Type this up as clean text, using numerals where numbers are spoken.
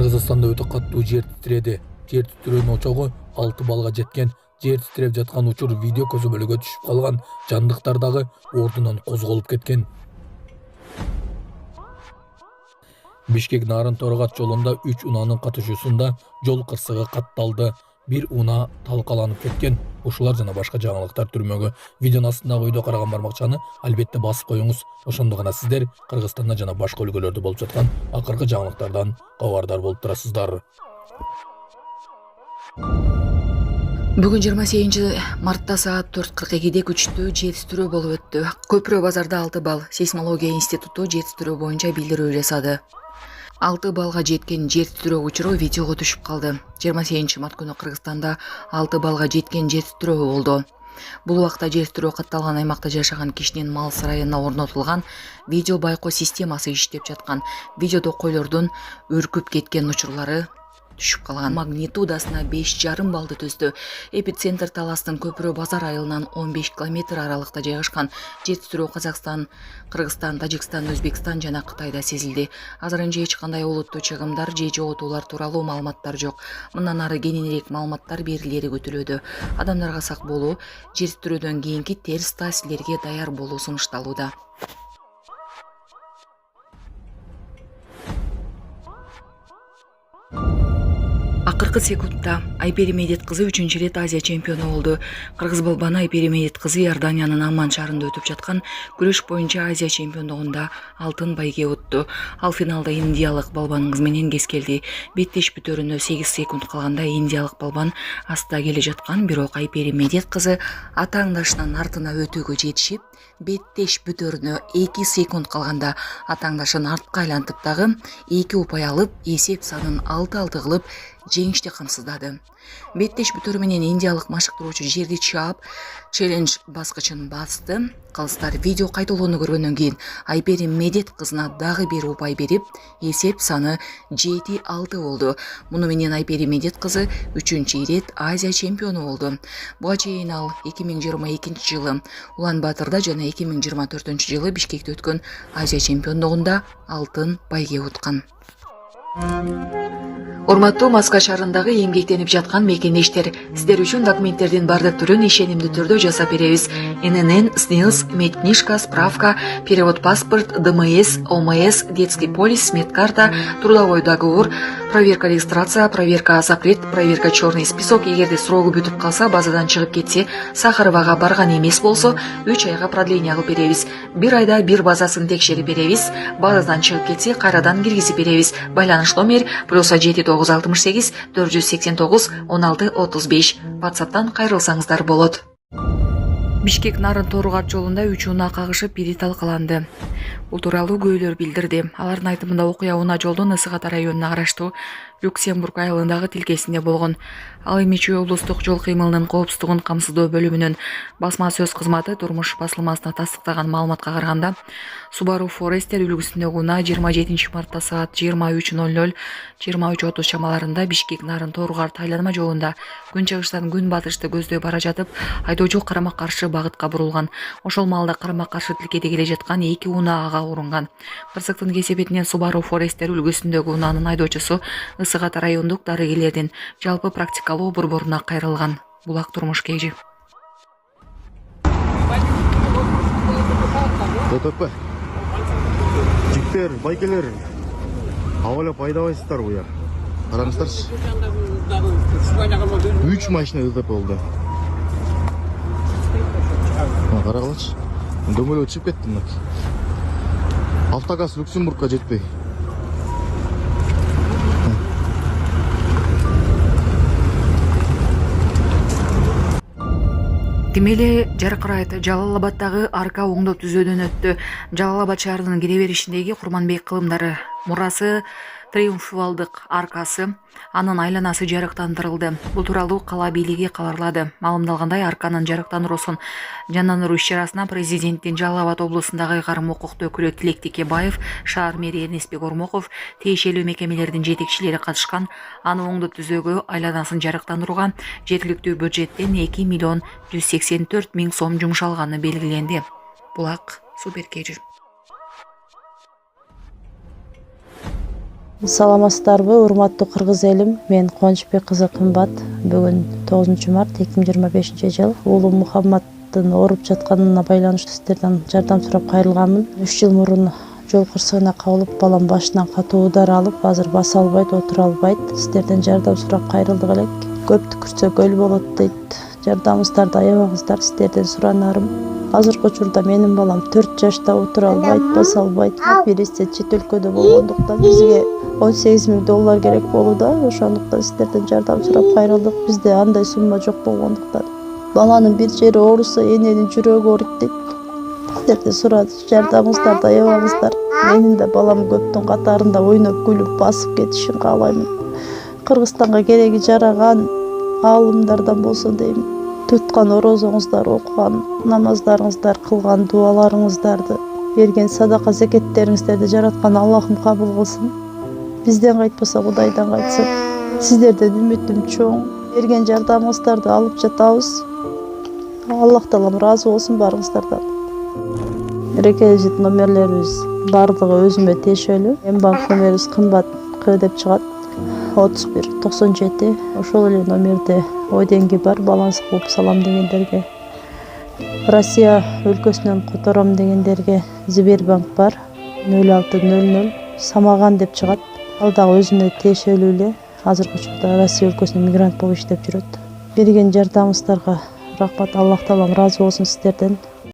Кыргызстанда өтө каттуу жер титиреди. Жер титирөөнүн очогу 6 балга жеткен. Жер титиреп жаткан учур видео көзөмөлгө түшүп калган. Жандыктар дагы ордунан козголуп кеткен. Бишкек Нарын Торгат жолунда 3 унаанын катышуусунда жол кырсыгы катталды. Bir una талкаланып кеткен. Ушулар жана башка жаңылыктар түрмөгү видеонун астындагы үйдө караган бармакчаны албетте басып коюңуз. Ошондо гана сиздер Кыргызстанда жана башка өлкөлөрдө болуп жаткан акыркы жаңылыктардан кабардар болуп турасыздар. Бүгүн 28 мартта саат 4:42 күчтүү жер титирөө болуп өттү. Көпүрө базарда 6 балл. Сейсмология институту жер титирөө боюнча билдирүү жасады. 6 балга жеткен жер титирөө учуру видеого түшүп калды. 28 март күнү Кыргызстанда 6 балга жеткен жер титирөө болду. Бул убакта жер титирөө катталган аймакта жашаган кишинин мал сарайына орнотулган видео байкоо системасы иштеп жаткан. Видеодо койлордун үркүп кеткен учурлары түшүп калган. Магнитудасына 5,5 балды төздү. Эпицентр Таластын Көпүрө базар айылынан 15 километр аралыкта жайгашкан. Жер титирөө Казакстан, Кыргызстан, Тажикстан, Өзбекстан жана Кытайда сезилди. Азырынча эч кандай олуттуу чыгымдар же жоготуулар тууралуу маалыматтар жок. Мындан ары кененирээк маалыматтар берилери күтүлүүдө. Адамдарга сак болуу, жер титирөөдөн кийинки терс таасирлерге даяр болуу сунушталууда. Акыркы секундта Айпери Медет кызы 3-чү рет Азия чемпиону болду. Кыргыз балбаны Айпери Медет кызы Иорданиянын Амман шаарында өтүп жаткан күрөш боюнча Азия чемпиондугунда алтын байге утту. Ал финалда индиялык балбанын кызы менен кескелди. Беттеш бүтөрүнө 8 секунд калганда индиялык балбан аста келе жаткан, бирок Айпери Медет кызы атааңдашынын артына өтүүгө жетишип, беттеш бүтөрүнө 2 секунд калганда атааңдашын артка айлантып дагы 2 упай алып, эсеп санын 6-6 кылып жеңишти камсыздады. Беттеш бүтөрү менен индиялык машыктыруучу жерди чаап, челлендж баскычын басты. Калыстар видео кайталоону көргөндөн кийин Айпери Медет кызына дагы бир упай берип, эсеп саны 7-6 болду. Муну менен Айпери Медет кызы 3-чү ирет Азия чемпиону болду. Буга чейин ал 2022 жылы Улан Батырда жана 2024 жылы Бишкекте өткөн Азия чемпиондугунда алтын байге уткан. Урматтуу Маска шаарындагы эмгектенип жаткан мекендештер, сиздер үчүн документтердин бардык түрүн ишенимдүү түрдө жасап беребиз. ННН, СНИЛС, медкнижка, справка, перевод паспорт, ДМС, ОМС, детский полис, медкарта, трудовой договор, проверка регистрация, проверка запрет, проверка черный список. Эгерде срогу бүтүп калса, базадан чыгып кетсе, Сахаровага барган эмес болсо, 3 айга продление алып беребиз. 1 айда 1 базасын текшерип беребиз. Базадан чыгып кетсе, кайрадан киргизип беребиз. Байланыш номер +7 968 489 16 35. WhatsApp'tan кайрылсаңыздар болот. Бишкек Нарын Торгат жолунда 3 унаа кагышып, бири талкаланды. Бул тууралуу көйлөр билдирди. Алардын айтымында окуя унаа жолдун Ысык Ата районуна караштуу Люксембург айылындагы тилкесинде болгон. Ал эми облустук жол кыймылынын коопсуздугун камсыздоо бөлүмүнүн басма сөз кызматы турмуш басылмасына тастыктаган маалыматка караганда, Subaru Forester үлгүсүндөгү унаа 27 мартта саат 23:00 23:30 чамаларында Бишкек Нарын Торгат айланма жолунда күн чыгыштан күн батышты көздөй бара жатып, айдоочу карама каршы багытка бурулган. Ошол маалда карама каршы тилкеде келе жаткан 2 унаа ага урунган. Кырсыктын кесепетинен Subaru Forester үлгүсүндөгү унаанын айдоочусу Ысык Ата райондук дарыгерлердин жалпы практикалуу борборуна кайрылган. Булак турмуш кежи. ДТП. Жиктер, байкелер. Авалап айдабайсыздар буяр. Караңыздарчы. 3 машина ДТП болду. Карагылачы. Дөмөлө чыгып кетти мына. Автогаз Люксембургка жетпей. Демели Жаркырайт Жалалабадтагы арка оңдоо түзөөдөн өттү. Жалалабад шаарынын кире беришиндеги Курманбек кылымдары мурасы триумфалдык аркасы, анын айланасы жарыктандырылды. Бул тууралуу кала бийлиги кабарлады. Маалымдалгандай, арканын жарыктандыруусун жандандыруу иш-чарасына президенттин Жалал Абад облусундагы карым укуктуу өкүлү Тилек Текебаев, шаар мэри Эрнестбек Ормоков, тиешелүү мекемелердин жетекчилери катышкан. Аны оңдоп түзөөгө, айланасын жарыктандырууга жеткиликтүү бюджеттен 2 миллион 184 миң сом жумшалганы белгиленди. Булак Суперкежи. Саламатсыздарбы, урматтуу кыргыз элим. Мен Кубанычбек кызы Кымбат. Бүгүн 9 март 2025 жыл уулум Мухаммаддын ооруп жатканына байланыштуу сиздерден жардам сурап кайрылганмын. 3 жыл мурун жол кырсыгына кабылып, балам башынан катуу удар алып, азыр баса албайт, отура албайт. Сиздерден жардам сурап кайрылдык элек. Көп түкүрсө көл болот дейт. Жардамыңыздарды аябаңыздар, сиздерден суранарым. Азыркы учурда менин балам 4 жашта, отура албайт, баса албайт. Бир эсте чет өлкөдө болгондуктан бизге 18 000 доллар керек болууда. Ошондуктан сиздерден жардам сурап кайрылдык. Бизде андай сумма жок болгондуктан. Баланын бир жери ооруса, эненин жүрөгү ооруйт дейт. Сиздерден сурат, жардамыңыздарды аябаңыздар. Менин да балам көптүн катарында ойноп күлүп басып кетишин каалаймын. Кыргызстанга кереги жараган аалымдардан болсо дейм. Туткан орозоңуздар, окуган намаздарыңыздар, кылган дуаларыңыздарды, берген садака зекеттериңиздерди жараткан Аллахым кабыл кылсын. Бизден кайтпаса Кудайдан кайтсын. Сиздерден үмүтүм чоң. Берген жардамыңыздарды алып жатабыз. Аллах таалам ыраазы болсун барыңыздардан. Реквизит номерлерибиз бардыгы өзүмө тиешелүү. Банк номерибиз Кымбат К деп чыгат. 31 97. Ошол эле номерде Оденги бар, баланс кылып салам дегендерге. Россия өлкөсүнөн котором дегендерге Сбербанк бар. 0600 Самаган деп чыгат. Ал дагы өзүнө тиешелүү эле. Азыркы учурда Россия өлкөсүндө мигрант болуп иштеп жүрөт. Берген жардамыңыздарга рахмат. Аллах таалам ыраазы болсун сиздерден.